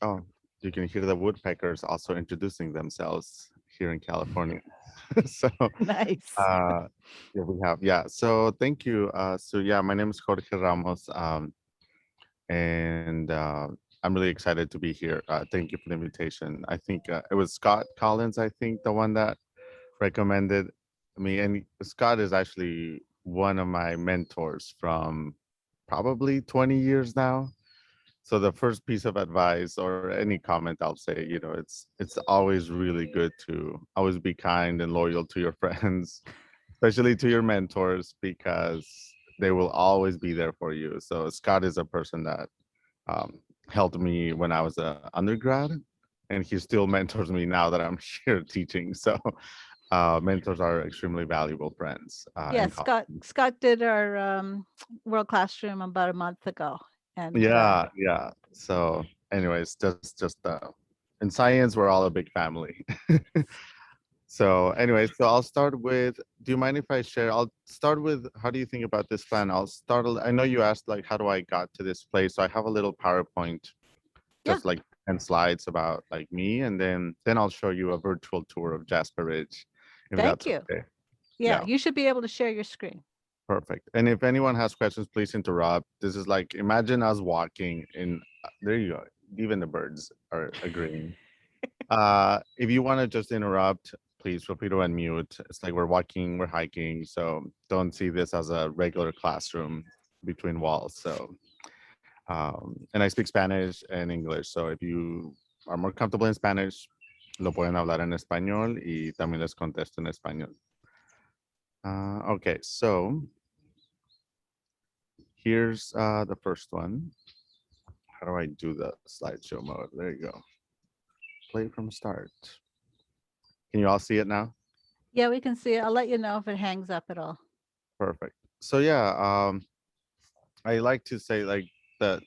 Oh, you can hear the woodpeckers also introducing themselves here in California. So, Nice. uh, yeah, we have, yeah. So thank you. So yeah, my name is Jorge Ramos, and I'm really excited to be here. Thank you for the invitation. I think it was Scott Collins, I think, the one that recommended me. And Scott is actually one of my mentors from probably 20 years now. So the first piece of advice or any comment I'll say, it's always really good to always be kind and loyal to your friends, especially to your mentors, because they will always be there for you. So Scott is a person that um, helped me when I was an undergrad, and he still mentors me now that I'm here teaching. So mentors are extremely valuable friends Yeah, in college. Scott did our world classroom about a month ago, and Yeah, yeah. So, anyways, just in science, we're all a big family. So, anyways, so I'll start with. Do you mind if I share? I'll start with. How do you think about this plan? I'll start. I know you asked like, how do I got to this place? So I have a little PowerPoint, yeah, just like 10 slides about like me, and then I'll show you a virtual tour of Jasper Ridge, if thank that's you. okay. Yeah, Yeah. you should be able to share your screen. Perfect. And if anyone has questions, please interrupt. This is like imagine us walking in. There you go. Even the birds are agreeing. If you want to just interrupt, please feel free to unmute. It's like we're walking, we're hiking, so don't see this as a regular classroom between walls. So, and I speak Spanish and English. So if you are more comfortable in Spanish, lo pueden hablar en español y también les contesto en español. Okay, so here's the first one. How do I do the slideshow mode? There you go. Play from start. Can you all see it now? Yeah, we can see it. I'll let you know if it hangs up at all. Perfect. So yeah, I like to say like that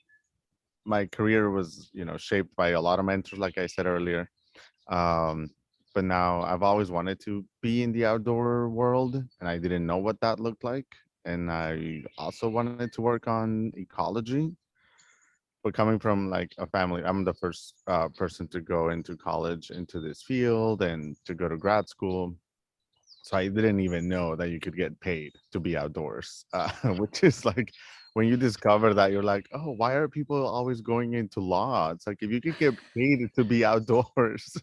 my career was, shaped by a lot of mentors, like I said earlier. Um, but now I've always wanted to be in the outdoor world, and I didn't know what that looked like. And I also wanted to work on ecology. But coming from like a family, I'm the first person to go into college into this field and to go to grad school. So I didn't even know that you could get paid to be outdoors, which is like when you discover that you're like, oh, why are people always going into law? It's like if you could get paid to be outdoors,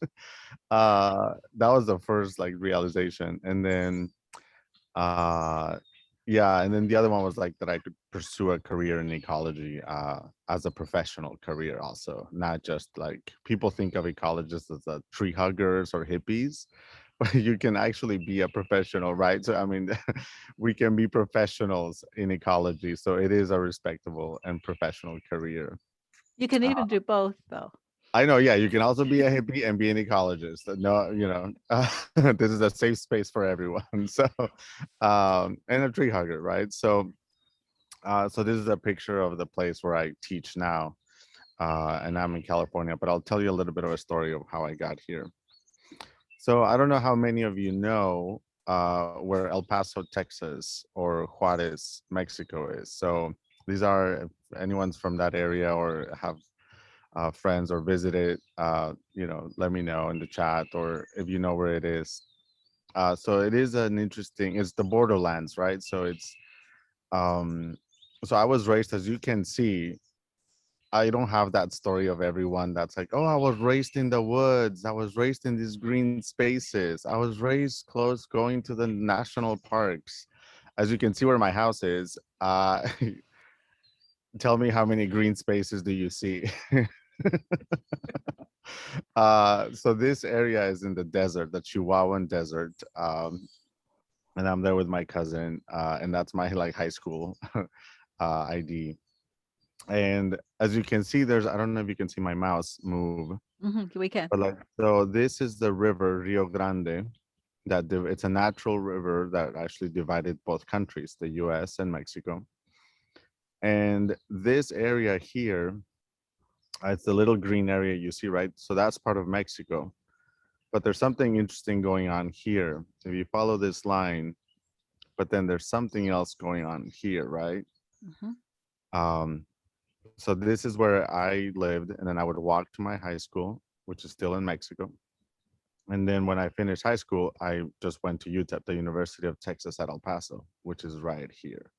that was the first like realization, and then uh, yeah, and then the other one was like that I could pursue a career in ecology as a professional career, also not just like people think of ecologists as tree huggers or hippies, but you can actually be a professional, right? So I mean, we can be professionals in ecology, so it is a respectable and professional career. You can Uh, even do both, though. I know, yeah, you can also be a hippie and be an ecologist. No, this is a safe space for everyone. So, and a tree hugger, right? So, so this is a picture of the place where I teach now, and I'm in California. But I'll tell you a little bit of a story of how I got here. So I don't know how many of you know where El Paso, Texas, or Juarez, Mexico is. So these are if anyone's from that area or have friends or visit it, let me know in the chat or if you know where it is. So it is an interesting. It's the borderlands, right? So it's um, so I was raised, as you can see. I don't have that story of everyone that's like, oh, I was raised in the woods. I was raised in these green spaces. I was raised close going to the national parks. As you can see where my house is, tell me how many green spaces do you see? So this area is in the desert, the Chihuahuan desert. And I'm there with my cousin, and that's my like high school ID. And as you can see, I don't know if you can see my mouse move, We can. but like, so this is the river Rio Grande. It's a natural river that actually divided both countries, the U.S. and Mexico. And this area here, it's the little green area you see, right? So that's part of Mexico. But there's something interesting going on here. If you follow this line, but then there's something else going on here, right? Hmm. Um, So this is where I lived, and then I would walk to my high school, which is still in Mexico. And then when I finished high school, I just went to UTEP, the University of Texas at El Paso, which is right here.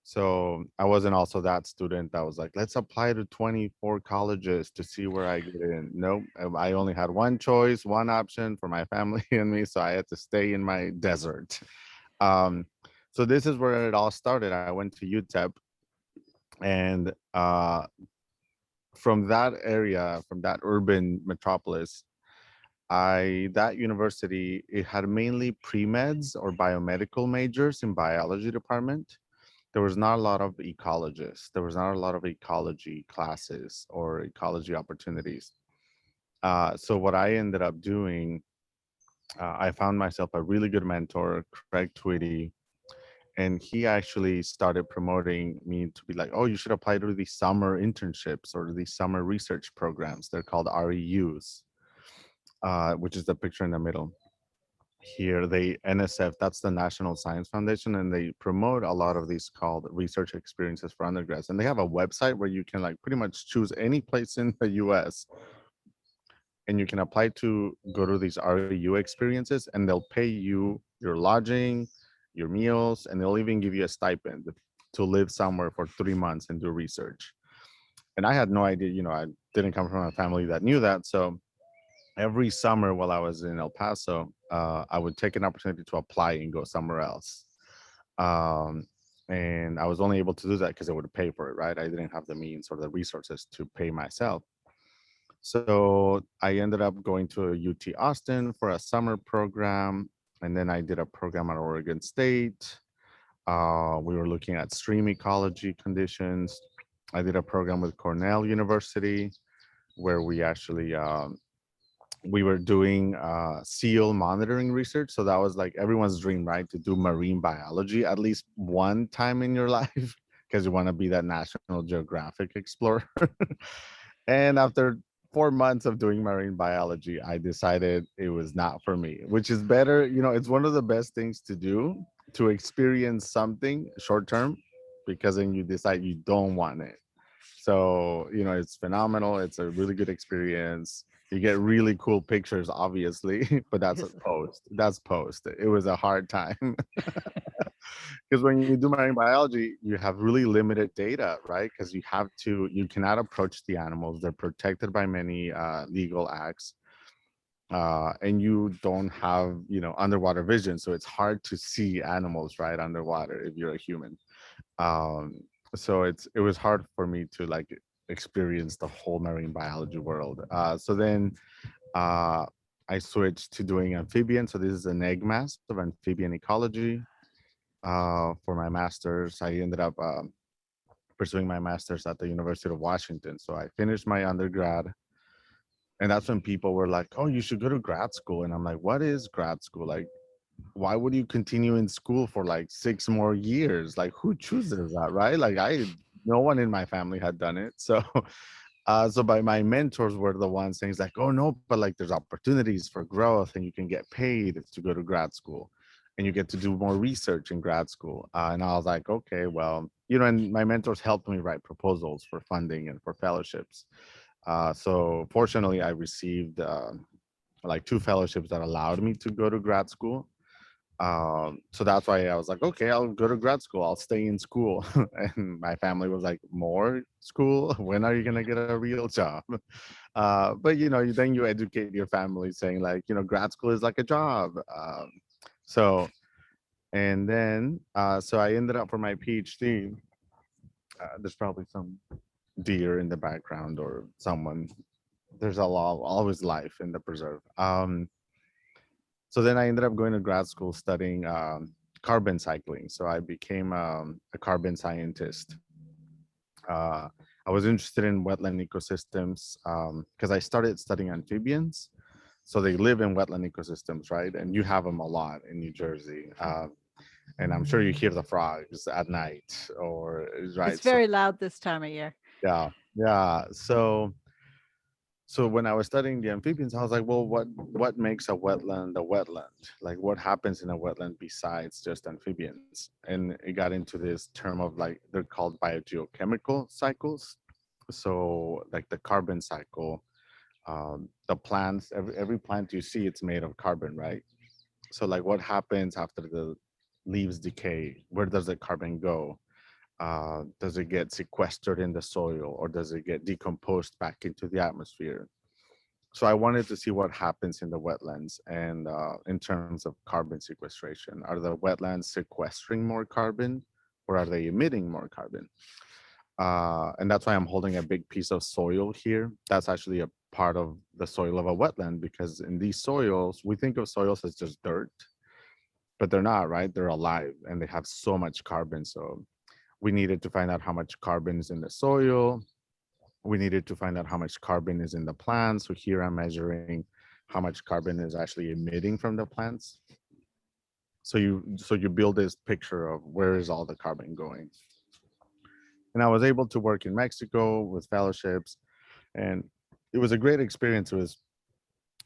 So I wasn't also that student that was like, let's apply to 24 colleges to see where I get in. Nope. I only had one choice, one option for my family and me. So I had to stay in my desert. Um, so this is where it all started. I went to UTEP, and from that area, from that urban metropolis, I that university, it had mainly pre-meds or biomedical majors in biology department. There was not a lot of ecologists. There was not a lot of ecology classes or ecology opportunities. So what I ended up doing, I found myself a really good mentor, Craig Twitty, and he actually started promoting me to be like, oh, you should apply to these summer internships or these summer research programs. They're called REUs, which is the picture in the middle. Here, they NSF, that's the National Science Foundation, and they promote a lot of these called research experiences for undergrads. And they have a website where you can like pretty much choose any place in the US, and you can apply to go to these REU experiences, and they'll pay you your lodging, your meals, and they'll even give you a stipend to live somewhere for 3 months and do research. And I had no idea, I didn't come from a family that knew that. So every summer while I was in El Paso, I would take an opportunity to apply and go somewhere else. Um, and I was only able to do that because they would pay for it, right? I didn't have the means or the resources to pay myself. So I ended up going to UT Austin for a summer program. And then I did a program at Oregon State. We were looking at stream ecology conditions. I did a program with Cornell University where we were doing seal monitoring research. So that was like everyone's dream, right? To do marine biology at least one time in your life because you want to be that National Geographic explorer. And after 4 months of doing marine biology, I decided it was not for me, which is better. It's one of the best things to do to experience something short term because then you decide you don't want it. So, it's phenomenal. It's a really good experience. You get really cool pictures, obviously, but that's a Yes. post. That's post. It was a hard time because when you do marine biology, you have really limited data, right? Because you cannot approach the animals. They're protected by many legal acts. And you don't have, underwater vision. So it's hard to see animals right underwater if you're a human. um so it was hard for me to like experience the whole marine biology world. So then uh I switched to doing amphibian. So this is an egg mass of amphibian ecology. For my master's, I ended up pursuing my master's at the University of Washington. So I finished my undergrad, and that's when people were like, oh, you should go to grad school. And I'm like, what is grad school? Like, why would you continue in school for like 6 more years? Like, who chooses that, right? Like, no one in my family had done it. So, so by my mentors were the ones saying like, oh no, but like there's opportunities for growth, and you can get paid to go to grad school, and you get to do more research in grad school. And I was like, okay, well, and my mentors helped me write proposals for funding and for fellowships. So fortunately, I received like two fellowships that allowed me to go to grad school. So that's why I was like, okay, I'll go to grad school. I'll stay in school. And my family was like, more school? When are you gonna get a real job? But then you educate your family saying like, grad school is like a job. So and then so I ended up for my PhD. There's probably some deer in the background or someone. There's a lot, always life in the preserve. So then I ended up going to grad school studying carbon cycling. So I became a carbon scientist. Uh, I was interested in wetland ecosystems because I started studying amphibians. So they live in wetland ecosystems, right? And you have them a lot in New Jersey. And I'm sure you hear the frogs at night, or It's right. So very loud this time of year. yeah, yeah. So when I was studying the amphibians, I was like, well, what makes a wetland a wetland? Like, what happens in a wetland besides just amphibians? And it got into this term of like they're called biogeochemical cycles. So like the carbon cycle, the plants, every plant you see, it's made of carbon, right? So like what happens after the leaves decay? Where does the carbon go? Does it get sequestered in the soil, or does it get decomposed back into the atmosphere? So I wanted to see what happens in the wetlands and in terms of carbon sequestration. Are the wetlands sequestering more carbon, or are they emitting more carbon? And that's why I'm holding a big piece of soil here. That's actually a part of the soil of a wetland, because in these soils, we think of soils as just dirt, but they're not, right? They're alive and they have so much carbon. So we needed to find out how much carbon is in the soil. We needed to find out how much carbon is in the plants. So here I'm measuring how much carbon is actually emitting from the plants. So you build this picture of where is all the carbon going. And I was able to work in Mexico with fellowships, and it was a great experience. It was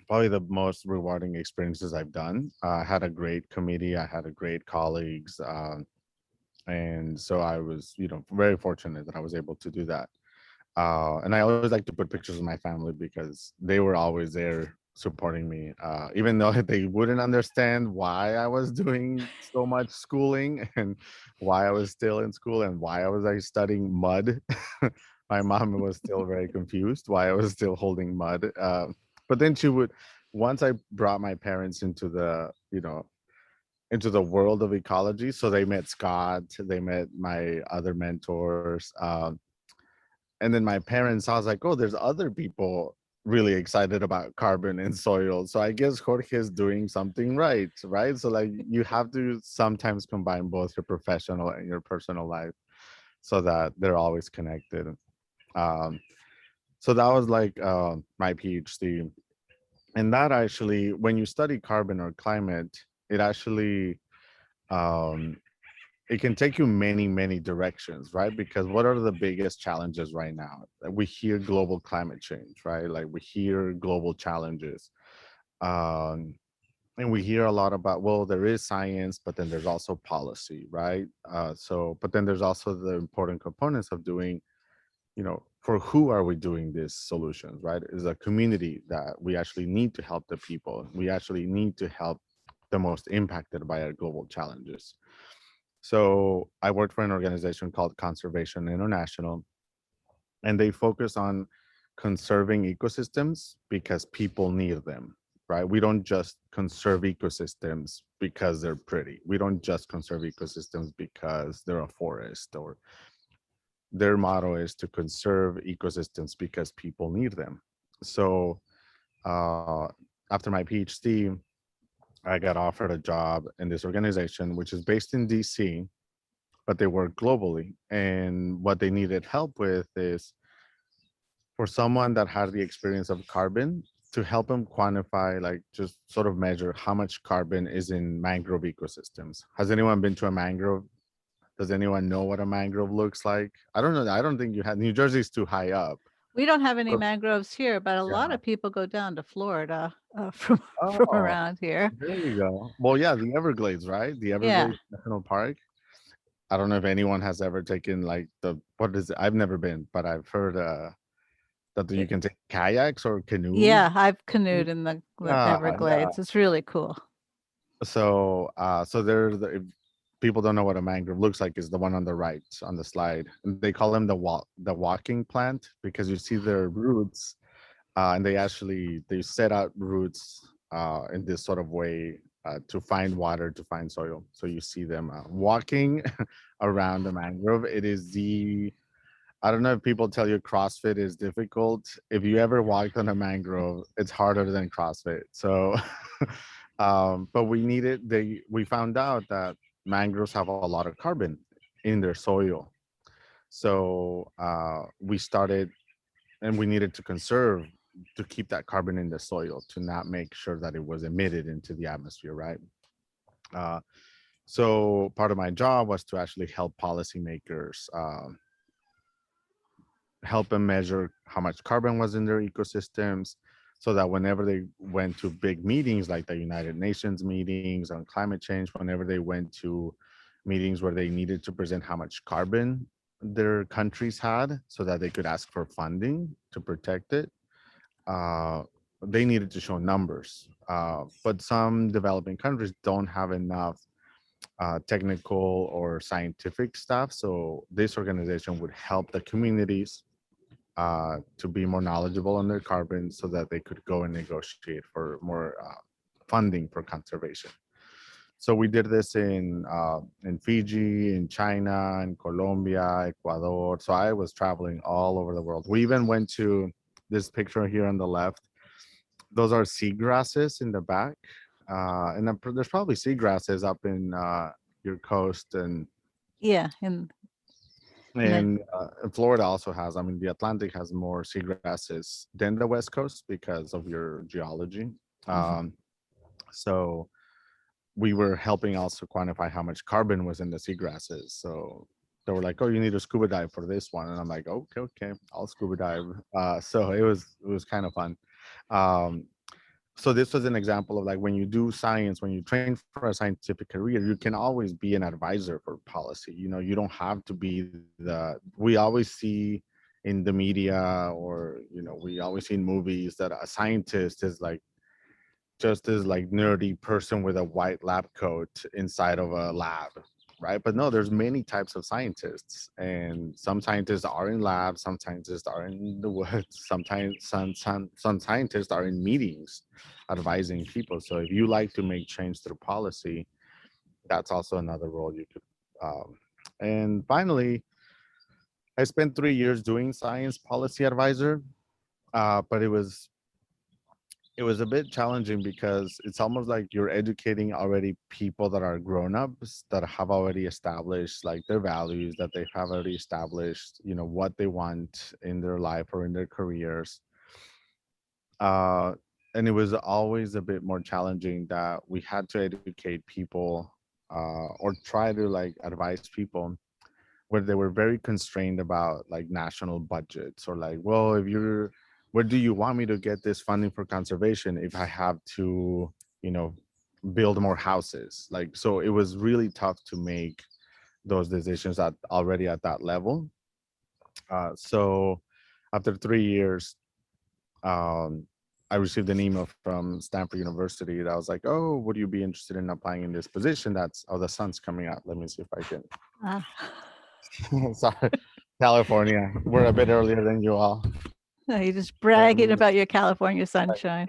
probably the most rewarding experiences I've done. I had a great committee. I had a great colleagues, and so I was, very fortunate that I was able to do that. And I always like to put pictures of my family because they were always there supporting me, even though they wouldn't understand why I was doing so much schooling and why I was still in school and why I was like studying mud. My mom was still very confused why I was still holding mud. But then she would, once I brought my parents into the world of ecology, so they met Scott, they met my other mentors. And then my parents, I was like, oh, there's other people really excited about carbon and soil. So I guess Jorge is doing something right, right? So like you have to sometimes combine both your professional and your personal life so that they're always connected. Um, so that was like my PhD. And that actually, when you study carbon or climate, it actually um, it can take you many, many directions, right? Because what are the biggest challenges right now? Like, we hear global climate change, right? Like we hear global challenges. Um, and we hear a lot about, well, there is science, but then there's also policy, right? But then there's also the important components of doing, for who are we doing these solutions, right? Is a community that we actually need to help the people. We actually need to help the most impacted by our global challenges. So I worked for an organization called Conservation International, and they focus on conserving ecosystems because people need them, right? We don't just conserve ecosystems because they're pretty. We don't just conserve ecosystems because they're a forest, or their motto is to conserve ecosystems because people need them. So uh, after my PhD, I got offered a job in this organization, which is based in DC, but they work globally. And what they needed help with is for someone that had the experience of carbon to help them quantify, like just sort of measure how much carbon is in mangrove ecosystems. Has anyone been to a mangrove? Does anyone know what a mangrove looks like? I don't know. I don't think you had. New Jersey's too high up. We don't have any But mangroves here, but a lot yeah. of people go down to Florida from from Oh, around here. there you go. Well, yeah, the Everglades, right? The Yeah. Everglades National Park. I don't know if anyone has ever taken like what is it? I've never been, but I've heard that you It, can take kayaks or canoes. yeah, I've canoed in the Yeah, yeah. Everglades. It's really cool. So if people don't know what a mangrove looks like, is the one on the right on the slide. And they call them the walking plant because you see their roots, and they set out roots in this sort of way to find water, to find soil. So you see them walking around the mangrove. It is the I don't know if people tell you CrossFit is difficult. If you ever walked on a mangrove, it's harder than CrossFit. So, but we found out that mangroves have a lot of carbon in their soil. So we started, and we needed to conserve to keep that carbon in the soil to not make sure that it was emitted into the atmosphere, right? Uh, so part of my job was to actually help policymakers help them measure how much carbon was in their ecosystems so that whenever they went to big meetings like the United Nations meetings on climate change, whenever they went to meetings where they needed to present how much carbon their countries had so that they could ask for funding to protect it. uh, they needed to show numbers. But some developing countries don't have enough technical or scientific staff. So this organization would help the communities to be more knowledgeable on their carbon so that they could go and negotiate for more funding for conservation. So we did this in Fiji, in China, in Colombia, Ecuador. So I was traveling all over the world. We even went to this picture here on the left. Those are seagrasses in the back, and there's probably seagrasses up in your coast, Yeah, and then and Florida also has. I mean, the Atlantic has more seagrasses than the West Coast because of your geology. mhm. Um, so we were helping also quantify how much carbon was in the seagrasses. So they were like, "Oh, you need to scuba dive for this one," and I'm like, "Okay, okay, I'll scuba dive." So it was kind of fun. Um, so this was an example of like when you do science, when you train for a scientific career, you can always be an advisor for policy. You don't have to be we always see in the media, or we always see in movies that a scientist is like just this like nerdy person with a white lab coat inside of a lab, right? But no, there's many types of scientists, and some scientists are in labs, some scientists are in the woods, sometimes some scientists are in meetings advising people. So if you like to make change through policy, that's also another role you could. And finally, I spent 3 years doing science policy advisor, but it was a bit challenging because it's almost like you're educating already people that are grown-ups that have already established like their values, that they have already established what they want in their life or in their careers. uh and it was always a bit more challenging that we had to educate people, or try to like advise people where they were very constrained about like national budgets, or like, well, if you're where do you want me to get this funding for conservation if I have to you know build more houses? Like, so it was really tough to make those decisions at already at that level. So after 3 years, um, I received an email from Stanford University that was like, oh, would you be interested in applying in this position? That's, oh, the sun's coming out. Let me see if I can. Ah, Sorry, California. We're a bit earlier than you all. you're just bragging about your California sunshine.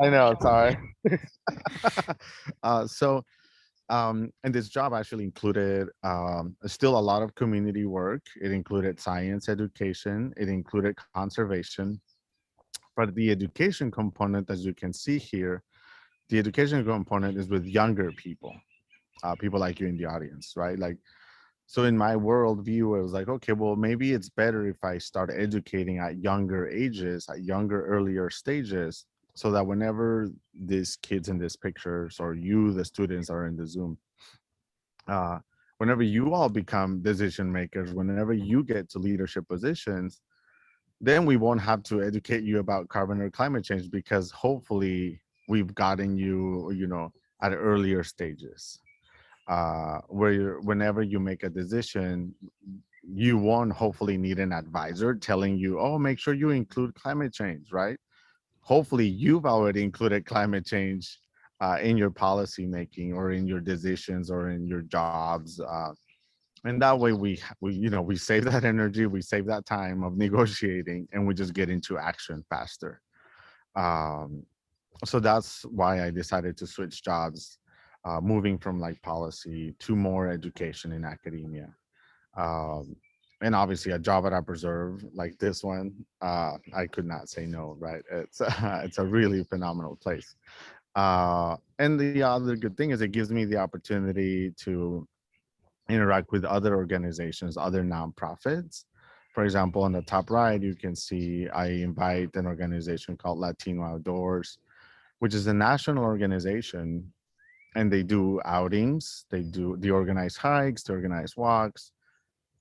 I know. Sorry. So, and this job actually included still a lot of community work. It included science education. It included conservation. But the education component, as you can see here, the education component is with younger people, people like you in the audience, right? Like, so in my worldview, it was like, okay, well, maybe it's better if I start educating at younger ages, at younger, earlier stages, so that whenever these kids in these pictures, or you, the students, are in the Zoom, uh, whenever you all become decision makers, whenever you get to leadership positions, then we won't have to educate you about carbon or climate change, because hopefully we've gotten you, at earlier stages, where whenever you make a decision, you won't hopefully need an advisor telling you, oh, make sure you include climate change, right? Hopefully you've already included climate change in your policy making, or in your decisions, or in your jobs. And that way we save that energy, we save that time of negotiating, and we just get into action faster. um, so that's why I decided to switch jobs, moving from like policy to more education in academia. um, and obviously a job that I preserve like this one, I could not say no, right? It's it's a really phenomenal place. And the other good thing is it gives me the opportunity to interact with other organizations, other nonprofits. For example, on the top right, you can see I invite an organization called Latino Outdoors, which is a national organization, and they do outings. They organize hikes, they organize walks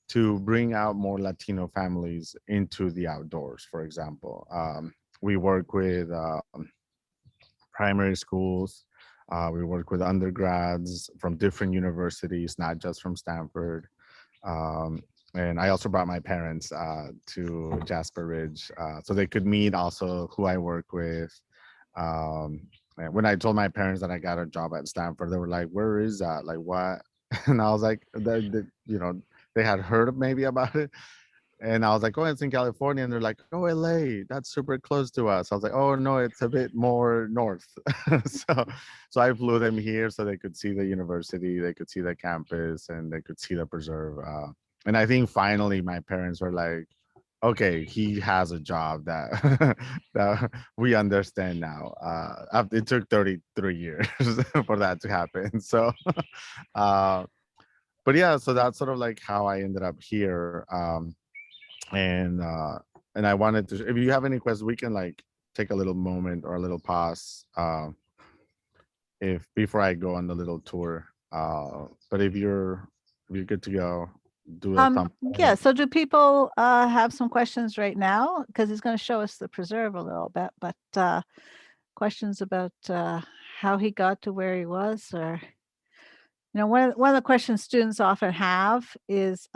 to bring out more Latino families into the outdoors. For example, we work with primary schools. We work with undergrads from different universities, not just from Stanford. Um, and I also brought my parents to Jasper Ridge so they could meet also who I work with. And when I told my parents that I got a job at Stanford, they were like, "Where is that? Like, what?" And I was like, they had heard maybe about it, and I was like, "Oh, it's in California," and they're like, "Oh, LA, that's super close to us." I was like, "Oh no, it's a bit more north." so, so I flew them here so they could see the university, they could see the campus, and they could see the preserve. And I think finally my parents were like, "Okay, he has a job that that we understand now." It took 33 years for that to happen. So, uh, but yeah, so that's sort of like how I ended up here. And and I wanted to, if you have any questions, we can like take a little moment or a little pause if before I go on the little tour. But if you're good to go, do a thumb Yeah. up. So do people have some questions right now? Because he's going to show us the preserve a little bit, but questions about how he got to where he was, or one of the questions students often have is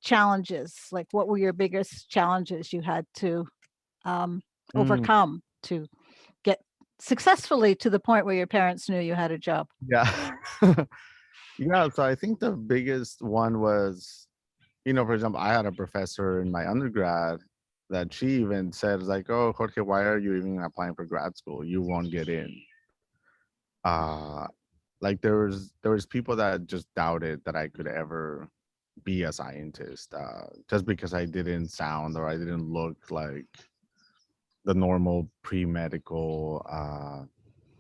challenges. Like, what were your biggest challenges you had to Mm, overcome to get successfully to the point where your parents knew you had a job? yeah. Yeah, so I think the biggest one was, for example, I had a professor in my undergrad that she even said like, "Oh, Jorge, why are you even applying for grad school? You won't get in." Uh like there was people that just doubted that I could ever be a scientist just because I didn't sound or I didn't look like the normal pre-medical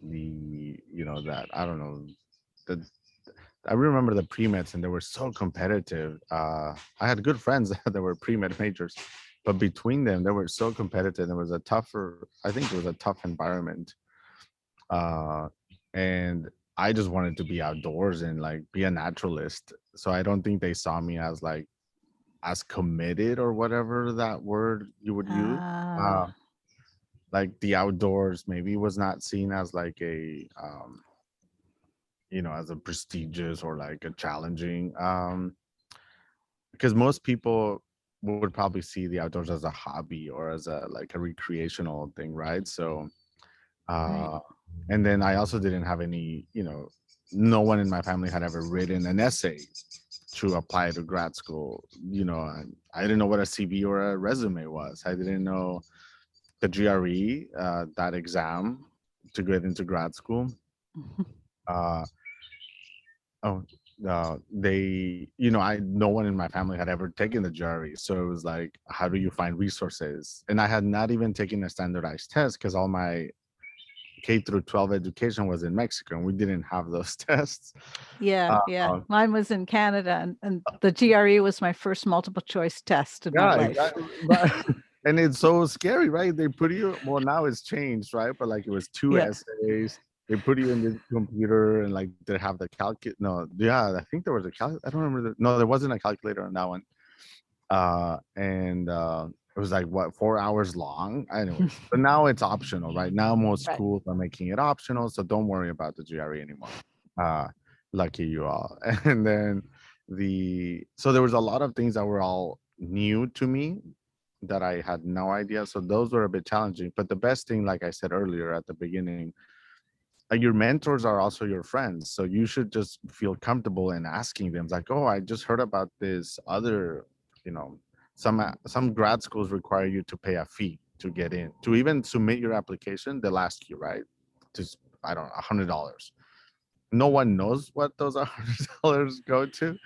the that I don't know the I remember the pre-meds and they were so competitive. I had good friends that were pre-med majors, but between them they were so competitive. It was a tougher, I think it was a tough environment. uh and I just wanted to be outdoors and like be a naturalist, so I don't think they saw me as like as committed or whatever that word you would use. Uh, uh like the outdoors maybe was not seen as like a as a prestigious or like a challenging, because most people would probably see the outdoors as a hobby or as a like a recreational thing, right? So right. uh and then I also didn't have any, no one in my family had ever written an essay to apply to grad school. I didn't know what a CV or a resume was. I didn't know the GRE, that exam to get into grad school. uh oh they I no one in my family had ever taken the GRE, so it was like, how do you find resources? And I had not even taken a standardized test because all my K through 12 education was in Mexico and we didn't have those tests. Yeah, uh, yeah. Mine was in Canada, and the GRE was my first multiple choice test in my yeah, life. exactly. But, and it's so scary, right? They put you, well, now it's changed, right? But like it was two Yeah. essays. They put you in the computer and like they have the calculate. No, yeah, I think there was a I don't remember. No, there wasn't a calculator on that one. And it was like what, 4 hours long. Anyways, but now it's optional, right? Now most Right. schools are making it optional, so don't worry about the GRE anymore. Uh, lucky you all. And then so there was a lot of things that were all new to me that I had no idea. So those were a bit challenging. But the best thing, like I said earlier at the beginning, like your mentors are also your friends. So you should just feel comfortable in asking them, like, "Oh, I just heard about this other, you know, some grad schools require you to pay a fee to get in. To even submit your application, they'll ask you, right? Just, I don't know, $100. No one knows what those $100 go to,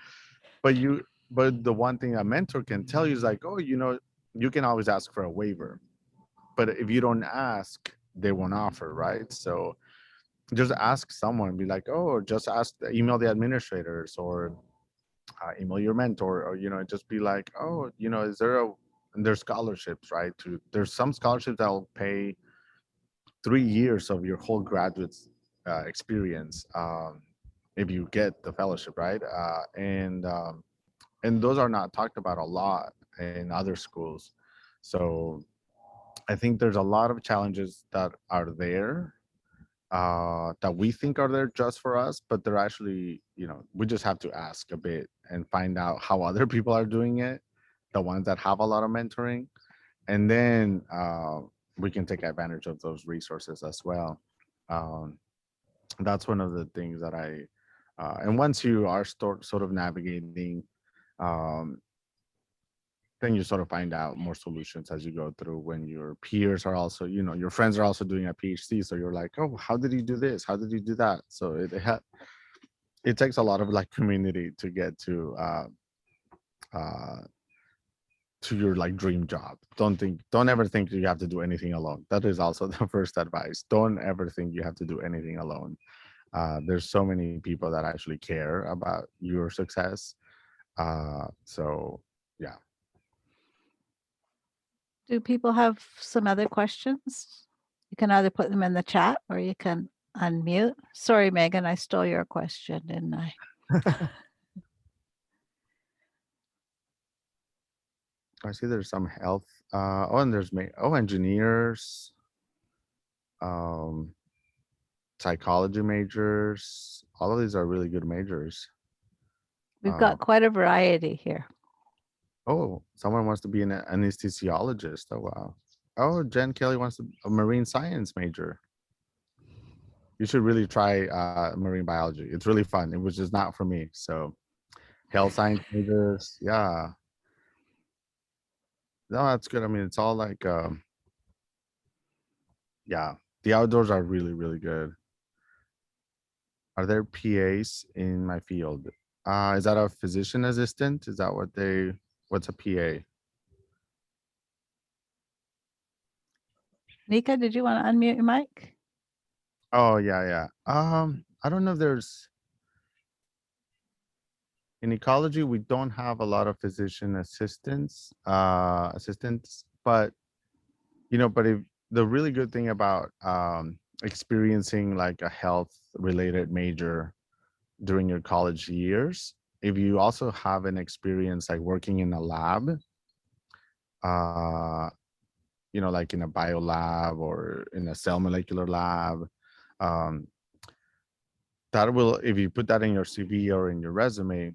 but the one thing a mentor can tell you is like, "Oh, you can always ask for a waiver, but if you don't ask, they won't offer, right?" So just ask someone, be like, "Oh, just email the administrators or email your mentor, or just be like, "Oh, is there a," and there's scholarships, right? There's some scholarships that will pay 3 years of your whole graduate experience, if you get the fellowship, right? And those are not talked about a lot in other schools. So I think there's a lot of challenges that are there. that we think are there just for us, but they're actually, we just have to ask a bit and find out how other people are doing it, the ones that have a lot of mentoring, and then we can take advantage of those resources as well. Um, that's one of the things that and once you are sort of navigating, um, then you sort of find out more solutions as you go through when your peers are also, your friends are also doing a PhD. So you're like, oh, how did you do this? How did you do that? So it takes a lot of like community to get uh, to your like dream job. Don't ever think you have to do anything alone. That is also the first advice. Don't ever think you have to do anything alone. There's so many people that actually care about your success. So yeah. Do people have some other questions? You can either put them in the chat or you can unmute. Sorry, Megan, I stole your question, didn't I? I see there's some health. And there's engineers, um, psychology majors. All of these are really good majors. We've Uh, got quite a variety here. oh, someone wants to be an anesthesiologist. Oh wow. Oh, Jen Kelly wants a marine science major. You should really try marine biology. It's really fun. It was just not for me. So health science majors, yeah. No, that's good. I mean, it's all like, yeah, the outdoors are really, really good. Are there PAs in my field? Is that a physician assistant? Is that what's a PA? Nika, did you want to unmute your mic? Oh, yeah, yeah. I don't know if there's in ecology, we don't have a lot of physician assistants, but but if the really good thing about experiencing like a health related major during your college years, if you also have an experience like working in a lab, uh, like in a bio lab or in a cell molecular lab, um, that will, if you put that in your CV or in your resume,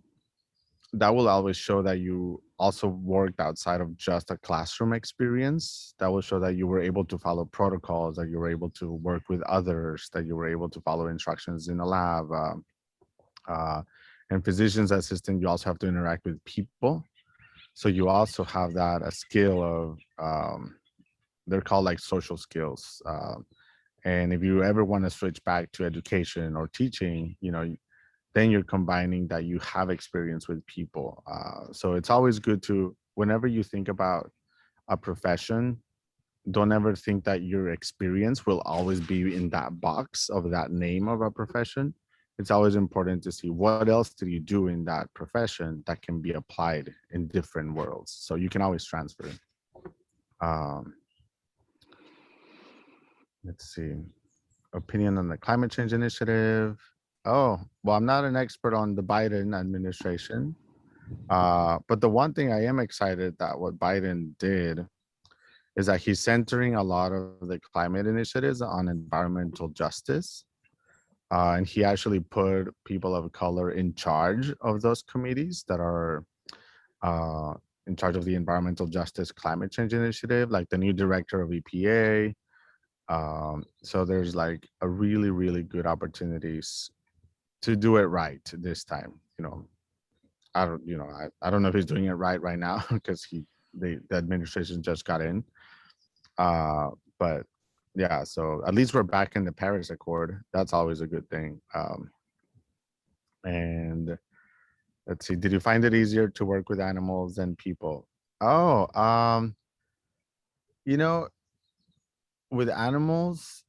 that will always show that you also worked outside of just a classroom experience. That will show that you were able to follow protocols, that you were able to work with others, that you were able to follow instructions in a lab. Uh, and physician's assistant, you also have to interact with people. So you also have that a skill of they're called like social skills. And if you ever want to switch back to education or teaching, then you're combining that you have experience with people. So it's always good to, whenever you think about a profession, don't ever think that your experience will always be in that box of that name of a profession. It's always important to see what else did you do in that profession that can be applied in different worlds. So you can always transfer. Um, let's see. Opinion on the climate change initiative. Oh, well, I'm not an expert on the Biden administration. But the one thing I am excited that what Biden did is that he's centering a lot of the climate initiatives on environmental justice. And he actually put people of color in charge of those committees that are uh, in charge of the environmental justice climate change initiative, like the new director of EPA. So there's like a really, really good opportunities to do it right this time. I don't know if he's doing it right now because the administration just got in. Uh, but yeah, so at least we're back in the Paris Accord. That's always a good thing. And let's see, did you find it easier to work with animals than people? Oh, you know, with animals,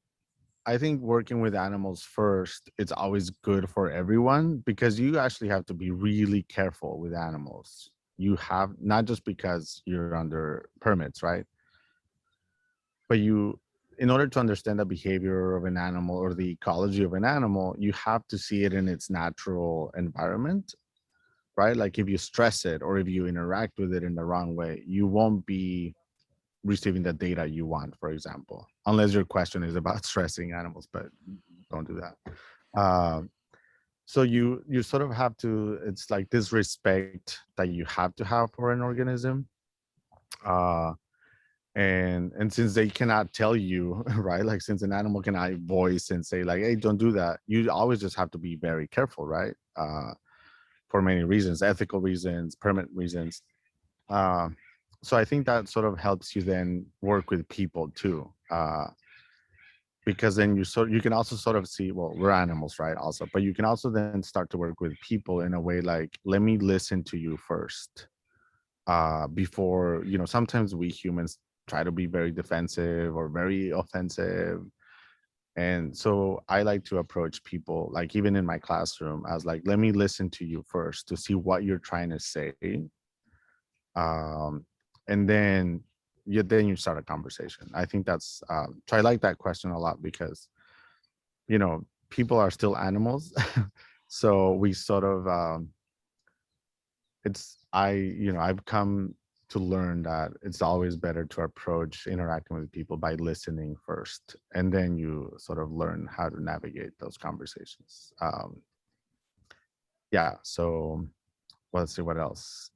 I think working with animals first, it's always good for everyone because you actually have to be really careful with animals. You have not just because you're under permits, right? But in order to understand the behavior of an animal or the ecology of an animal, you have to see it in its natural environment, right? Like if you stress it or if you interact with it in the wrong way, you won't be receiving the data you want, for example, unless your question is about stressing animals. But don't do that. Um, so you sort of have to. It's like this respect that you have to have for an organism. Uh, and since they cannot tell you, right, like since an animal cannot voice and say like, hey, don't do that, you always just have to be very careful, right? For many reasons, ethical reasons, permanent reasons. uh, so I think that sort of helps you then work with people too, because then you can also sort of see, well, we're animals, right, also, but you can also then start to work with people in a way like, let me listen to you first, before, sometimes we humans try to be very defensive or very offensive. And so I like to approach people, like even in my classroom, as like, let me listen to you first to see what you're trying to say. um, and then you start a conversation. I think that's, so I like that question a lot because, people are still animals. So we sort of, I've come to learn that it's always better to approach interacting with people by listening first, and then you sort of learn how to navigate those conversations. Yeah. So, well, let's see what else.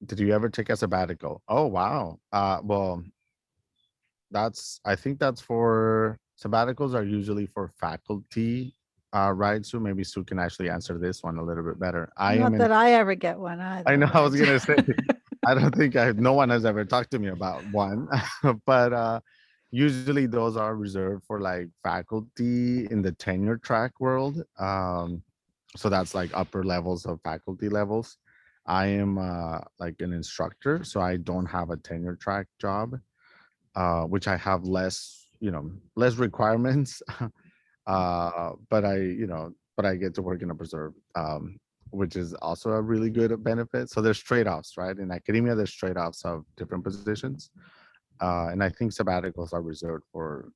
Did you ever take a sabbatical? Oh, wow. Well, I think that's for sabbaticals are usually for faculty, right? So maybe Sue can actually answer this one a little bit better. I am Not in that I ever get one I either, know, I right? was gonna say, I don't think no one has ever talked to me about one, but usually those are reserved for like faculty in the tenure track world. So that's like upper levels of faculty levels. I am like an instructor, so I don't have a tenure track job, which I have less, less requirements. But I get to work in a preserve, which is also a really good benefit. So there's trade-offs, right? In academia, there's trade-offs of different positions. And I think sabbaticals are reserved for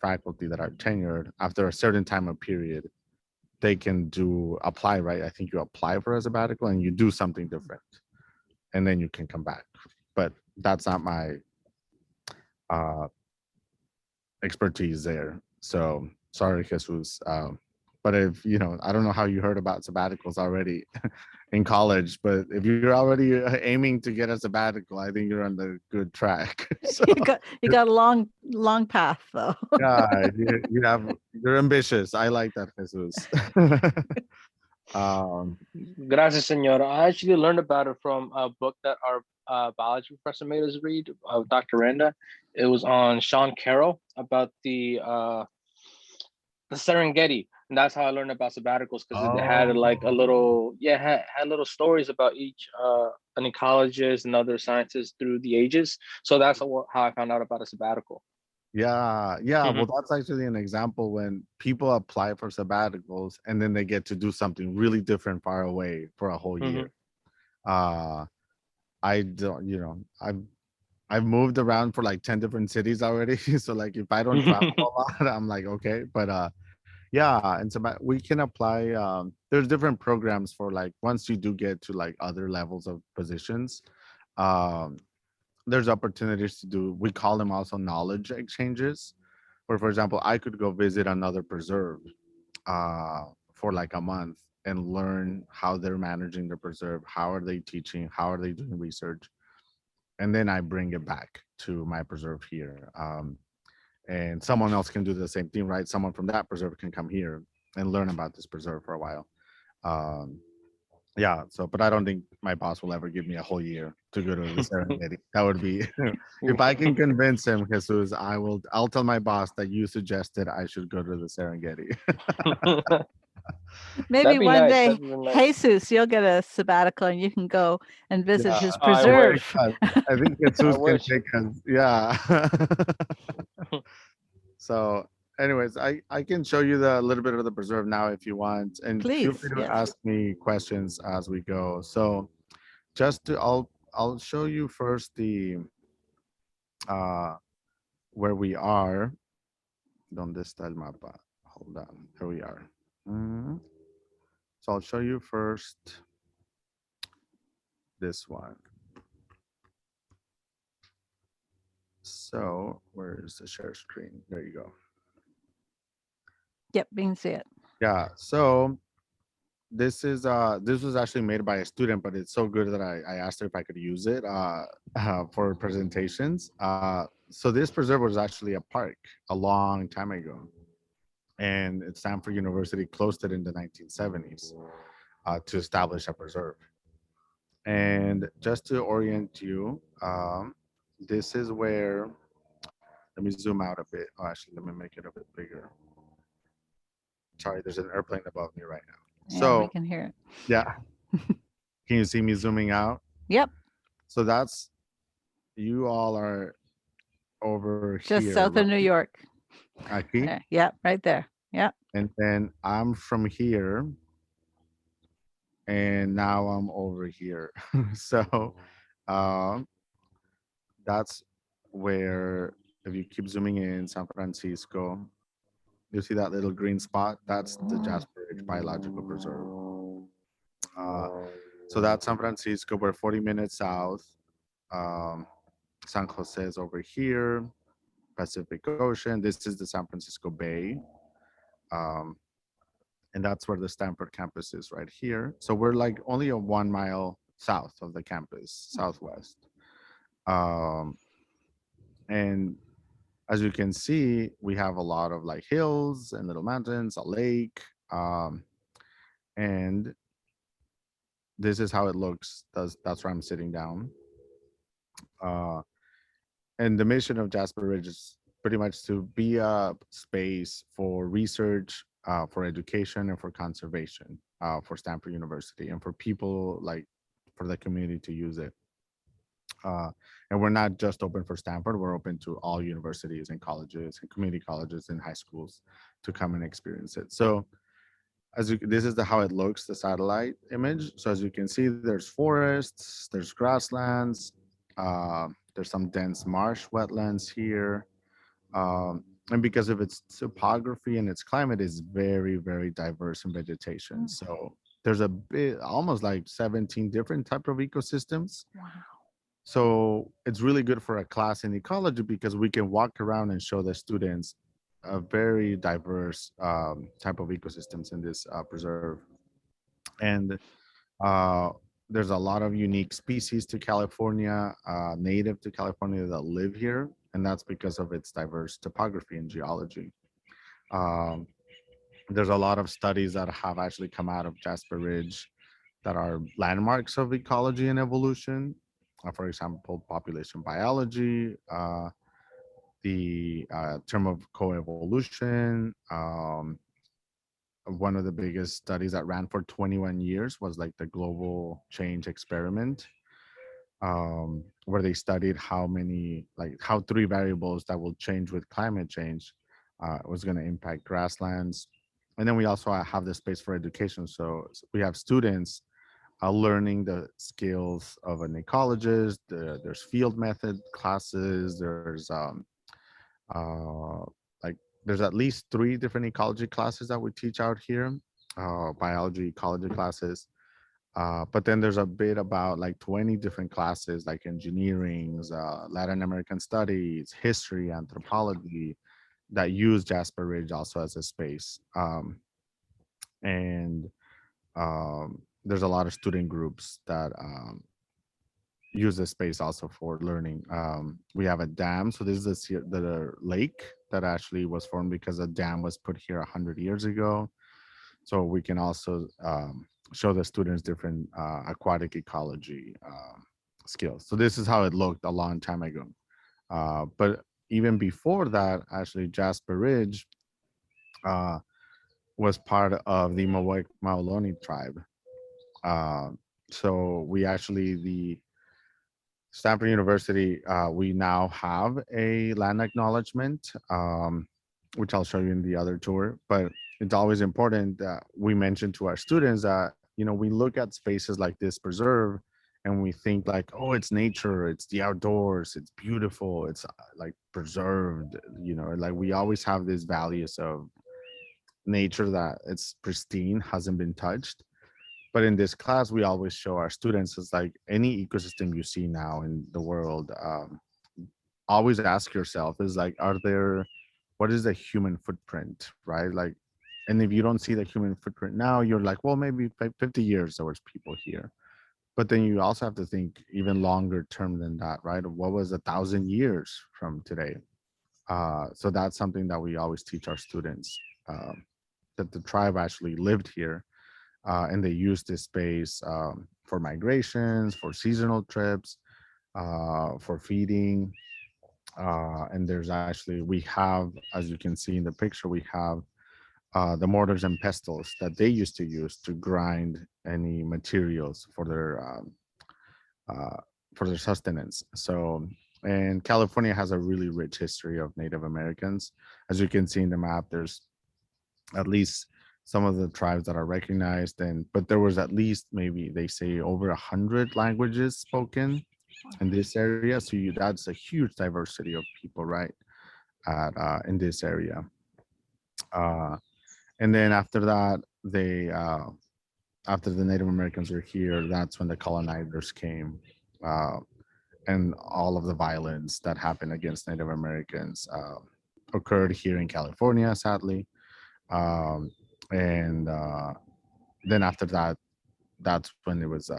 faculty that are tenured after a certain time of period. They can apply, right? I think you apply for a sabbatical and you do something different, and then you can come back. But that's not my uh, expertise there. So sorry, Jesus. But if I don't know how you heard about sabbaticals already in college, but if you're already aiming to get a sabbatical, I think you're on the good track. So You got a long path though. yeah, you're ambitious. I like that, Jesus. um, Gracias, señor. I actually learned about it from a book that our biology professor made us read of Dr. Randa. It was on Sean Carroll about the Serengeti, and that's how I learned about sabbaticals because it had like a oh, little, yeah, had little stories about each an ecologist and other scientists through the ages. So that's how I found out about a sabbatical. yeah, yeah. Well, Hmm. that's actually an example when people apply for sabbaticals and then they get to do something really different far away for a whole Hmm. year. Uh, I don't, I've moved around for like 10 different cities already. So like if I don't travel a lot, I'm like, okay. But yeah, and so we can apply, there's different programs for like once you do get to like other levels of positions. Um there's opportunities to do, we call them also knowledge exchanges, where for example, I could go visit another preserve for like a month and learn how they're managing the preserve, how are they teaching, how are they doing research, and then I bring it back to my preserve here. And someone else can do the same thing, right? Someone from that preserve can come here and learn about this preserve for a while. Um, yeah. So, but I don't think my boss will ever give me a whole year to go to the Serengeti. That would be, if I can convince him, Jesus, I'll tell my boss that you suggested I should go to the Serengeti. Maybe That'd be one nice. day, That'd be nice. Jesus, you'll get a sabbatical and you can go and visit Yeah. his I Oh my wish. preserve. God. I think I Jesus can wish. take us. Yeah. So, anyways, I can show you the little bit of the preserve now if you want, and feel Please, free to yes. ask me questions as we go. So, I'll show you first the uh where we are. Donde está el mapa? Hold on. Here we are. Mhm. So I'll show you first this one. So where is the share screen? There you go. Yep, we can see it. Yeah. So this was actually made by a student, but it's so good that I asked her if I could use it for presentations. So this preserve was actually a park a long time ago, and Stanford University closed it in the 1970s to establish a preserve. And just to orient you, this is where, let me zoom out a bit. Oh, actually, let me make it a bit bigger. Sorry, there's an airplane above me right now. Yeah, we So, can hear it. yeah, can you see me zooming out? Yep, So that's, you all are over just here, south of New right? York. Aquí. There. Yep, right there. Yep. And then I'm from here, and now I'm over here. So, um, that's where, if you keep zooming in, San Francisco, you see that little green spot? That's the Jasper Ridge Biological Preserve. Uh, so that's San Francisco. We're 40 minutes south. Um, San Jose is over here, Pacific Ocean. This is the San Francisco Bay. Um, and that's where the Stanford campus is right here. So we're like only a 1 mile south of the campus, southwest. Um, and as you can see, we have a lot of like hills and little mountains, a lake, and this is how it looks. That's where I'm sitting down. Uh, and the mission of Jasper Ridge is pretty much to be a space for research, for education, and for conservation, for Stanford University, and for people like for the community to use it. Uh, and we're not just open for Stanford; we're open to all universities and colleges and community colleges and high schools to come and experience it. So this is the how it looks, the satellite image. So as you can see, there's forests, there's grasslands, there's some dense marsh wetlands here, and because of its topography and its climate is very diverse in vegetation. Mm. So there's a bit, almost like 17 different type of ecosystems. Wow. So it's really good for a class in ecology because we can walk around and show the students a very diverse type of ecosystems in this preserve. And uh, there's a lot of unique species to California, native to California that live here. And that's because of its diverse topography and geology. Um, there's a lot of studies that have actually come out of Jasper Ridge that are landmarks of ecology and evolution. For example, population biology, the term of coevolution. One of the biggest studies that ran for 21 years was like the global change experiment, where they studied how many, like how three variables that will change with climate change was going to impact grasslands. And then we also have the space for education. So we have students learning the skills of an ecologist. There's field method classes. Uh, like there's at least three different ecology classes that we teach out here, biology, ecology classes. But then there's a bit about like 20 different classes like engineering, Latin American studies, history, anthropology that use Jasper Ridge also as a space. And there's a lot of student groups that use this space also for learning. We have a dam. So this is the lake that actually was formed because a dam was put here 100 years ago. So we can also show the students different aquatic ecology skills. So this is how it looked a long time ago. But even before that, actually Jasper Ridge uh, was part of the Mawek Maoloni tribe. Uh, so we actually, the Stanford University, we now have a land acknowledgement, which I'll show you in the other tour. But it's always important that we mention to our students that, we look at spaces like this preserve and we think like, oh, it's nature, it's the outdoors, it's beautiful, it's like preserved, like we always have these values of nature that it's pristine, hasn't been touched. But in this class, we always show our students it's like any ecosystem you see now in the world, always ask yourself is like, are there, what is the human footprint, right? Like, and if you don't see the human footprint now, you're like, well, maybe 50 years there was people here. But then you also have to think even longer term than that, right? What was 1,000 years from today? So that's something that we always teach our students, that the tribe actually lived here, and they used this space, for migrations, for seasonal trips, for feeding. And there's actually, we have, as you can see in the picture, we have the mortars and pestles that they used to use to grind any materials uh, for their sustenance. So, and California has a really rich history of Native Americans. As you can see in the map, there's at least some of the tribes that are recognized, and but there was at least, maybe they say, over 100 languages spoken in this area. So that's a huge diversity of people, right? At In this area. Uh, and then after that, they after the Native Americans were here, that's when the colonizers came, uh, and all of the violence that happened against Native Americans occurred here in California, sadly. Um, and then after that, that's when it was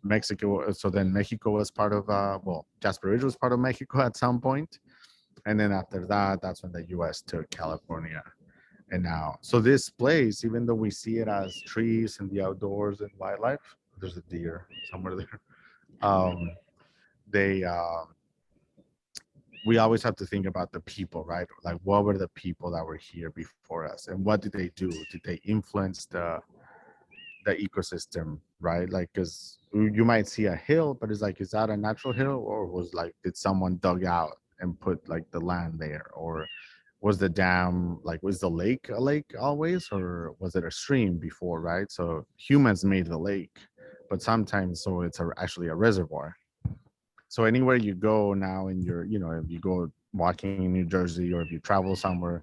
Mexico. So then Mexico was part of, well, Jasper Ridge was part of Mexico at some point. And then after that, that's when the US took California. And now, so this place, even though we see it as trees and the outdoors and wildlife, there's a deer somewhere there. Um, they, we always have to think about the people, right? Like, what were the people that were here before us, and what did they do? Did they influence the ecosystem, right? Like, because you might see a hill, but it's like, is that a natural hill, or was like, did someone dug out and put like the land there, or was the dam, like, was the lake a lake always, or was it a stream before, right? So humans made the lake, but sometimes, so it's actually a reservoir. So anywhere you go now in your, if you go walking in New Jersey, or if you travel somewhere,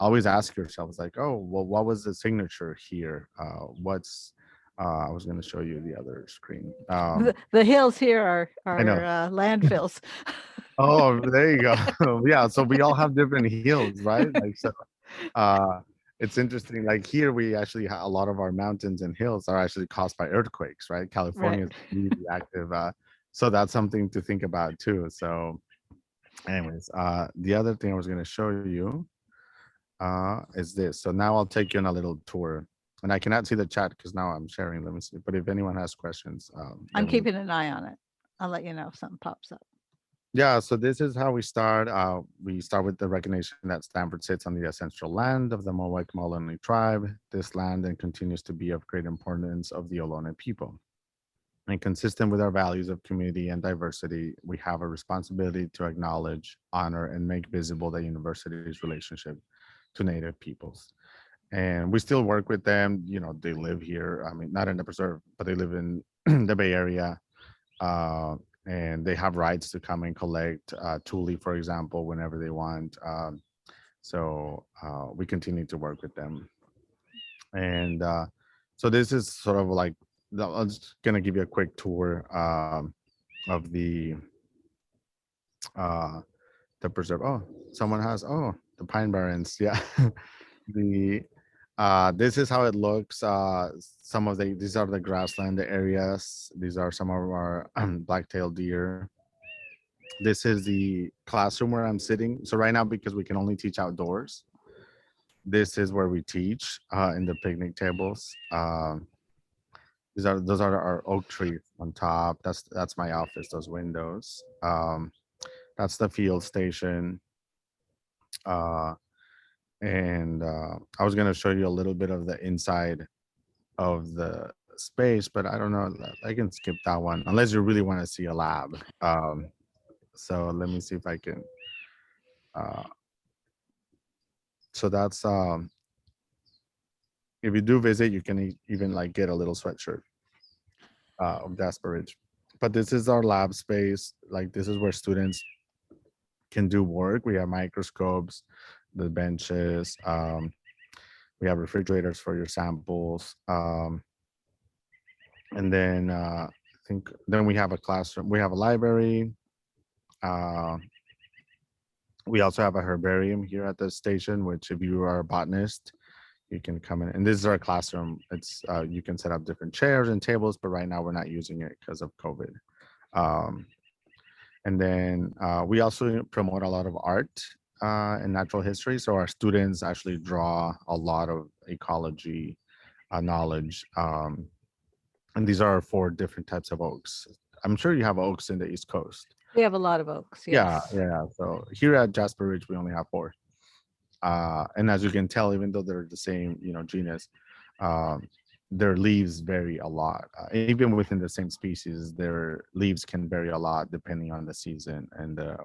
always ask yourself, it's like, oh, well, what was the signature here? What's I was going to show you the other screen. The hills here I know. are landfills. Oh, there you go. Yeah, so we all have different hills, right? Like, so uh it's interesting. Like, here we actually a lot of our mountains and hills are actually caused by earthquakes, right? Right. California is really active, so that's something to think about too. So anyways, the other thing I was going to show you is this. So now I'll take you on a little tour, and I cannot see the chat because now I'm sharing. Let me see. But if anyone has questions, I'm let me. keeping an eye on it. I'll let you know if something pops up. Yeah, so this is how we start. We start with the recognition that Stanford sits on the ancestral land of the Mohawk Ohlone tribe. This land then continues to be of great importance of the Ohlone people. And consistent with our values of community and diversity, we have a responsibility to acknowledge, honor, and make visible the university's relationship to Native peoples. And we still work with them. They live here. I mean, not in the preserve, but they live in the Bay Area. Uh, and they have rights to come and collect Thule, for example, whenever they want. So we continue to work with them. And so this is sort of like, I'm just gonna give you a quick tour of uh, the preserve. Oh, someone has, the Pine Barrens. Yeah. the This is how it looks. Some of these are the grassland areas. These are some of our black-tailed deer. This is the classroom where I'm sitting. So right now, because we can only teach outdoors, this is where we teach in the picnic tables. Those are our oak trees on top. That's my office. Those windows. That's the field station. Uh, and I was gonna show you a little bit of the inside of the space, but I don't know. I can skip that one unless you really want to see a lab. So let me see if I can. Uh, so that's if you do visit, you can even like get a little sweatshirt of Jasper Ridge. But this is our lab space. Like, this is where students can do work. We have microscopes, the benches. We have refrigerators for your samples. And then I think then we have a classroom. We have a library. Uh, We also have a herbarium here at the station, which if you are a botanist, you can come in. And this is our classroom. It's you can set up different chairs and tables, but right now we're not using it because of COVID. Um, and then we also promote a lot of art and natural history. So our students actually draw a lot of ecology knowledge. And these are four different types of oaks. I'm sure you have oaks in the East Coast. We have a lot of oaks. Yeah, Yes. yeah. So here at Jasper Ridge, we only have four. And as you can tell, even though they're the same, genus, um, their leaves vary a lot. Even within the same species, their leaves can vary a lot depending on the season and the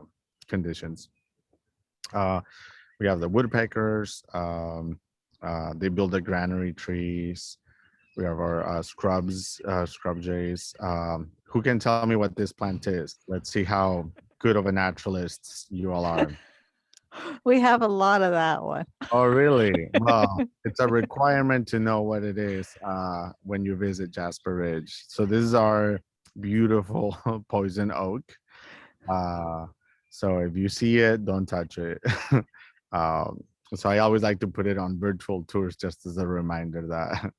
conditions. Uh, we have the woodpeckers. They build the granary trees. We have our scrub jays. Who can tell me what this plant is? Let's see how good of a naturalist you all are. We have a lot of that one. Oh, really? Well, it's a requirement to know what it is when you visit Jasper Ridge. So this is our beautiful poison oak. Uh, so if you see it, don't touch it. um, so I always like to put it on virtual tours just as a reminder that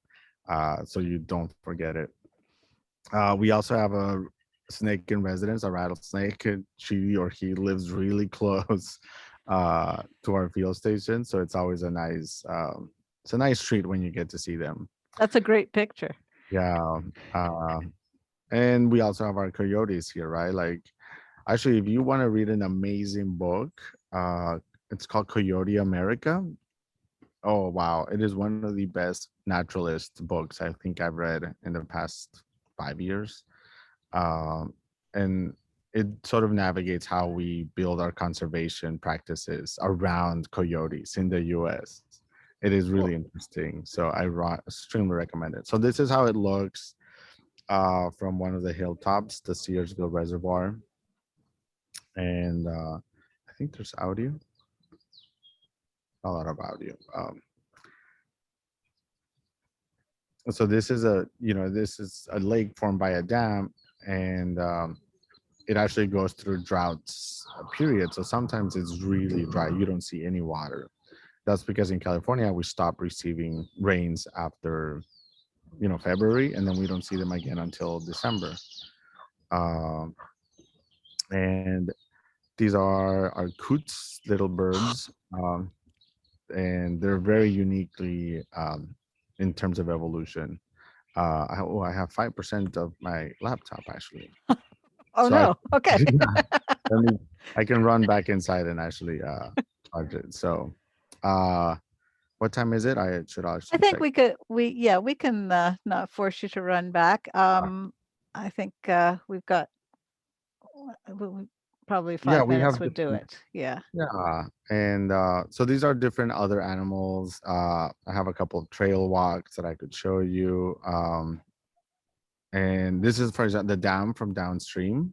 so you don't forget it. We also have a snake in residence, a rattlesnake. And she or he lives really close to our field station, so it's a nice treat when you get to see them. That's a great picture. Yeah, uh, and we also have our coyotes here, right? Like, actually, if you want to read an amazing book, it's called Coyote America. Oh wow, it is one of the best naturalist books I think I've read in the past 5 years. And it sort of navigates how we build our conservation practices around coyotes in the US. It is really Well, interesting. So extremely recommend it. So this is how it looks from one of the hilltops, the Searsville Reservoir. And I think there's audio, a lot of audio. So this is a lake formed by a dam, and it actually goes through droughts period. So sometimes it's really dry. You don't see any water. That's because in California we stop receiving rains after February, and then we don't see them again until December. Um, and these are our coots, little birds, and they're very uniquely in terms of evolution. I have 5% of my laptop actually. oh So I no. Okay. let me I can run back inside and actually charge it. So uh what time is it? I should I actually think check. we can not force you to run back. Uh, I think we've got probably yeah, 5 we minutes have would do different, it. Yeah. yeah. And so these are different other animals. I have a couple of trail walks that I could show you. And this is, for example, the dam from downstream.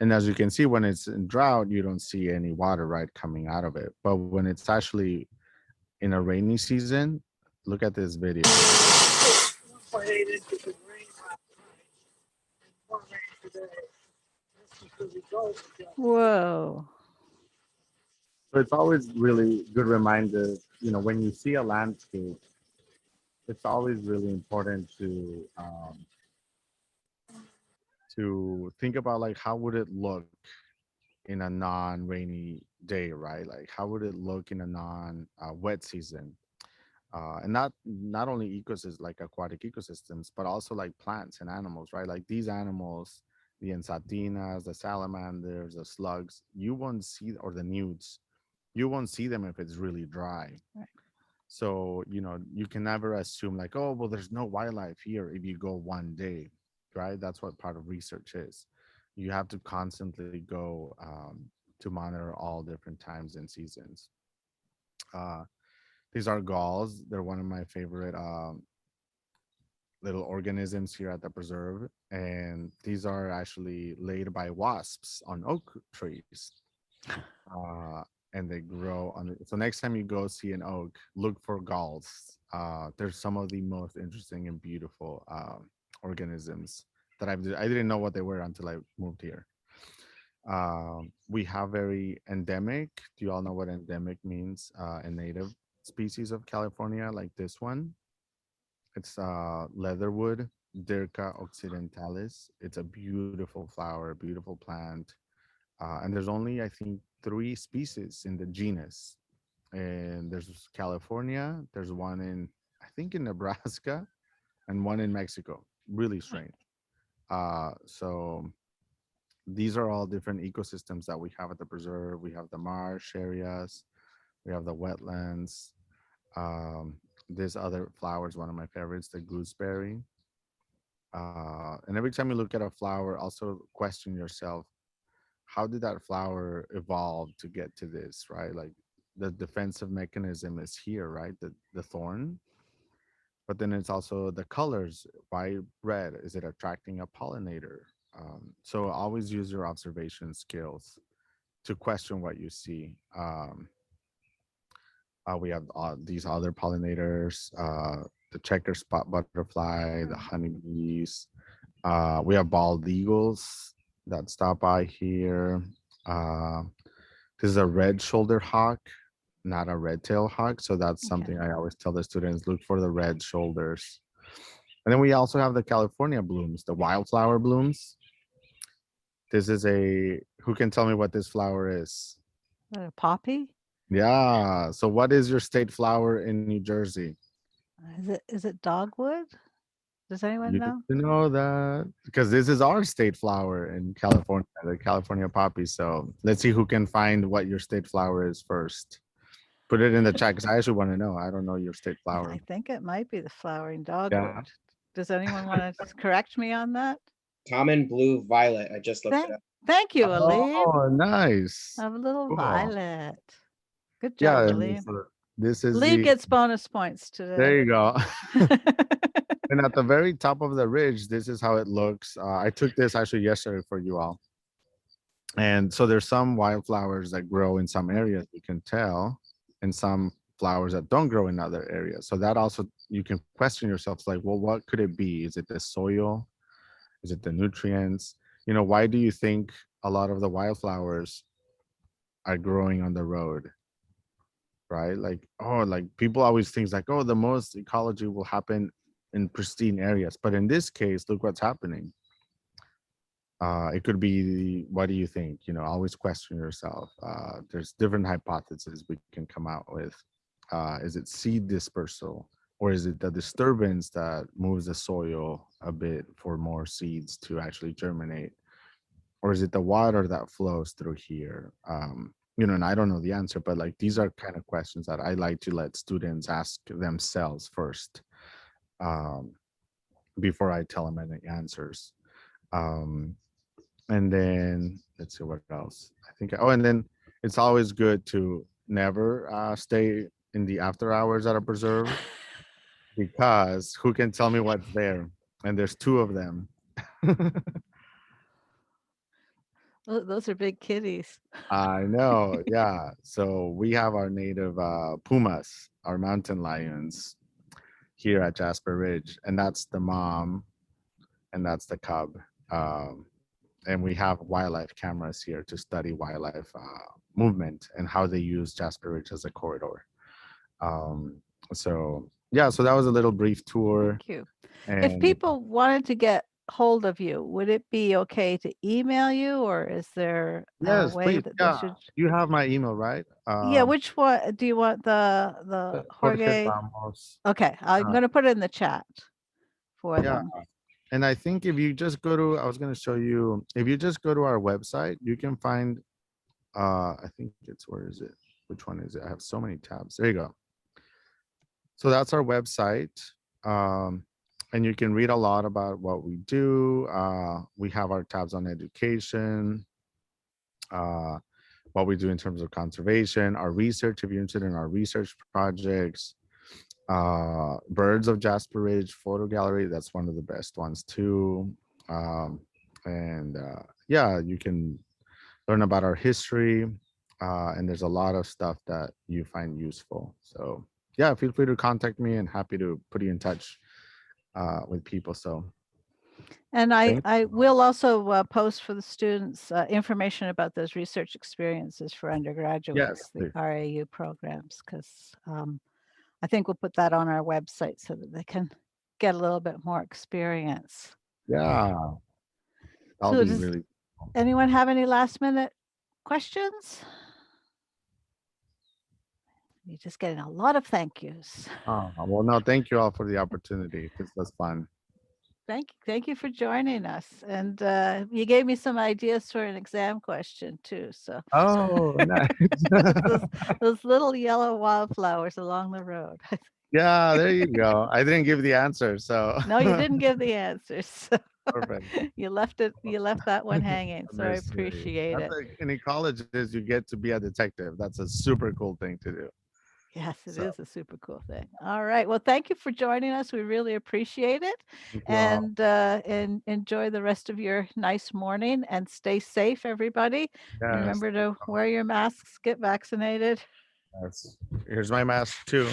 And as you can see, when it's in drought, you don't see any water right coming out of it. But when it's actually in a rainy season, look at this video. Whoa. So it's always really good reminder, when you see a landscape, it's always really important to think about like how would it look in a non-rainy day, right? Like how would it look in a non-wet season? And not only ecosystems like aquatic ecosystems, but also like plants and animals, right? Like these animals, the ensatinas, the salamanders, the slugs, you won't see, or the newts, you won't see them if it's really dry. Right. So, you can never assume like, oh, well, there's no wildlife here if you go one day, right? That's what part of research is. You have to constantly go to monitor all different times and seasons. Uh, these are galls. They're one of my favorite little organisms here at the preserve. And these are actually laid by wasps on oak trees. uh, and they grow on it. So next time you go see an oak, look for galls. They're some of the most interesting and beautiful organisms that I didn't know what they were until I moved here. We have very endemic. Do you all know what endemic means? In native species of California, like this one. It's leatherwood, Dirca occidentalis. It's a beautiful flower, beautiful plant. And there's only, I think, three species in the genus. And there's California, there's one in, I think, in Nebraska, and one in Mexico. Really strange. So these are all different ecosystems that we have at the preserve. We have the marsh areas, we have the wetlands. Um, this other flower is one of my favorites, the gooseberry. And every time you look at a flower, also question yourself, how did that flower evolve to get to this, right? Like the defensive mechanism is here, right? The thorn, but then it's also the colors. Why red? Is it attracting a pollinator? So always use your observation skills to question what you see. We have these other pollinators, the checker spot butterfly, the Mm. honeybees. We have bald eagles that stop by here. Uh, this is a red shoulder hawk, not a red tail hawk. So that's Okay. something I always tell the students, look for the red shoulders. And then we also have the California blooms, the wildflower blooms. This is a, who can tell me what this flower is? Poppy? Yeah. So what is your state flower in New Jersey? Is it dogwood? Does anyone You need know? to know that because this is our state flower in California, the California poppy. So let's see who can find what your state flower is first. Put it in the chat because I actually want to know. I don't know your state I flower. think it might be the flowering Yeah. dogwood. Does anyone want to correct me on that? Common blue violet. I just looked it Thank, up. thank you, Aline. Oh, nice. A little Cool. violet. Good job, Yeah. And Aline. this is Aline the, gets bonus points there today. you go. And at the very top of the ridge, this is how it looks. I took this actually yesterday for you all. And so there's some wildflowers that grow in some areas, you can tell, and some flowers that don't grow in other areas. So that also, you can question yourself like, well, what could it be? Is it the soil? Is it the nutrients? Why do you think a lot of the wildflowers are growing on the road? Right? Like, oh, like people always think like, oh, the most ecology will happen in pristine areas. But in this case, look what's happening. It could be, what do you think? Always question yourself. There's different hypotheses we can come out with. Is it seed dispersal, or is it the disturbance that moves the soil a bit for more seeds to actually germinate? Or is it the water that flows through here? And I don't know the answer, but like these are kind of questions that I like to let students ask themselves first, um, before I tell them any answers. Um, and then let's see what else. I think. Oh, and then it's always good to never stay in the after hours at a preserve, because who can tell me what's there? And there's two of them. Those are big kitties. I know, yeah. So we have our native pumas, our mountain lions, here at Jasper Ridge, and that's the mom, and that's the cub. Um, and we have wildlife cameras here to study wildlife movement and how they use Jasper Ridge as a corridor. Um, so yeah, so that was a little brief tour. Thank you. If And people wanted to get hold of you, would it be okay to email you, or is there a yes, way please, that they yeah, should? you have my email, right? Yeah, which one do you want? The Jorge Jorge? Ramos. Okay, I'm Uh, going to put it in the chat for yeah, them. and I think if you just go to, I was going to show you, if you just go to our website, you can find, I think it's, where is it? Which one is it? I have so many tabs. There you go. So that's our website. Um, and you can read a lot about what we do. We have our tabs on education, uh, what we do in terms of conservation, our research, if you're interested in our research projects, Birds of Jasper Ridge photo gallery. That's one of the best ones too. Um, and yeah, you can learn about our history. And there's a lot of stuff that you find useful. So yeah, feel free to contact me and happy to put you in touch with people. So And Thank I will also post for the students information about those research experiences for undergraduates, the please. RAU programs, because I think we'll put that on our website so that they can get a little bit more experience. Yeah, that'll So be does really. anyone have any last minute questions? You're just getting a lot of thank yous. Well, no, thank you all for the opportunity. This was fun. Thank you for joining us. And you gave me some ideas for an exam question too. So Oh, nice. those little yellow wildflowers along the road. Yeah, there you go. I didn't give the answer, so. No, you didn't give the answers. So Perfect. you left that one hanging. A So I mystery. appreciate That's it. like in ecologists, you get to be a detective. That's a super cool thing to do. Yes, it So, is a super cool thing. All right. Well, thank you for joining us. We really appreciate it. thank you all. And enjoy the rest of your nice morning and stay safe, everybody. Yes, Remember to wear your masks, get vaccinated. yes. Here's my mask too.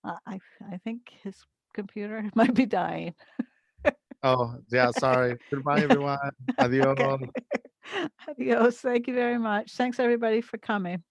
I think his computer might be dying. Oh, yeah, sorry. Goodbye, everyone. Adios. Okay. Adios. Thank you very much. Thanks everybody for coming.